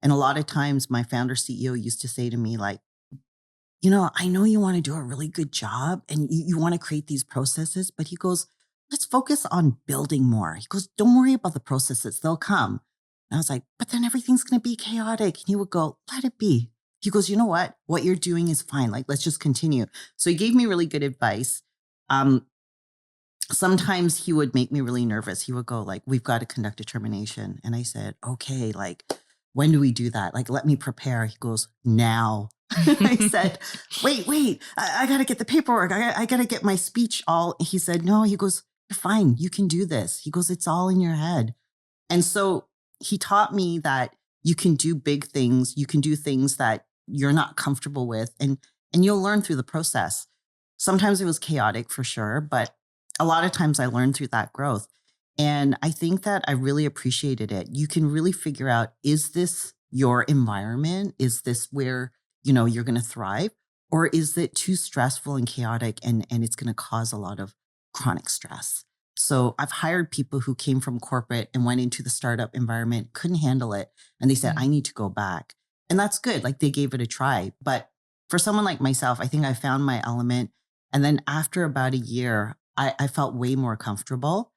And a lot of times my founder CEO used to say to me, like, I know you want to do a really good job and you want to create these processes, but he goes, let's focus on building more. He goes, don't worry about the processes, they'll come. And I was like, but then everything's going to be chaotic. And he would go, let it be. He goes, you know what you're doing is fine. Like, let's just continue. So he gave me really good advice. Um, Sometimes he would make me really nervous. He would go like, we've got to conduct a termination. And I said, okay, like, when do we do that? Like, let me prepare. He goes, now. I said, wait, I got to get the paperwork. I got to get my speech all. He said, no, he goes, you're fine. You can do this. He goes, it's all in your head. And so he taught me that you can do big things. You can do things that you're not comfortable with, and you'll learn through the process. Sometimes it was chaotic for sure, but a lot of times I learned through that growth. And I think that I really appreciated it. You can really figure out, is this your environment? Is this where, you're going to thrive? Or is it too stressful and chaotic and it's going to cause a lot of chronic stress? So I've hired people who came from corporate and went into the startup environment, couldn't handle it. And they said, I need to go back. And that's good. Like, they gave it a try. But for someone like myself, I think I found my element. And then after about a year, I felt way more comfortable.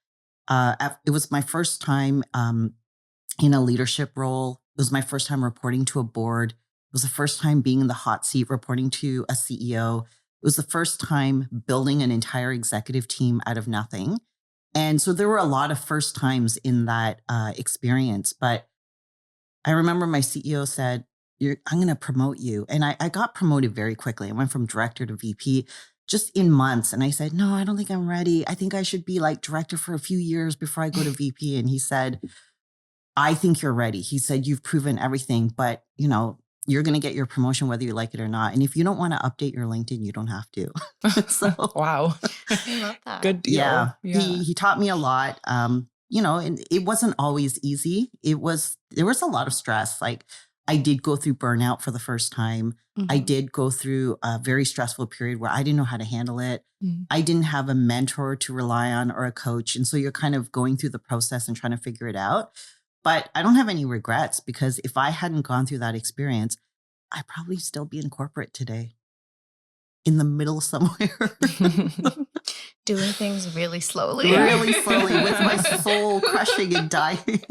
It was my first time in a leadership role. It was my first time reporting to a board. It was the first time being in the hot seat, reporting to a CEO. It was the first time building an entire executive team out of nothing. And so there were a lot of first times in that experience. But I remember my CEO said, I'm going to promote you. And I got promoted very quickly. I went from director to VP just in months. And I said, no, I don't think I'm ready. I think I should be like director for a few years before I go to VP. And he said, I think you're ready. He said, you've proven everything, but you're going to get your promotion whether you like it or not. And if you don't want to update your LinkedIn, you don't have to. So wow. I love that. Good deal. Yeah. He taught me a lot. And it wasn't always easy. There was a lot of stress. Like, I did go through burnout for the first time. I did go through a very stressful period where I didn't know how to handle it. I didn't have a mentor to rely on or a coach. And so you're kind of going through the process and trying to figure it out. But I don't have any regrets, because if I hadn't gone through that experience, I'd probably still be in corporate today, in the middle somewhere. Doing things really slowly. Really slowly, with my soul crushing and dying.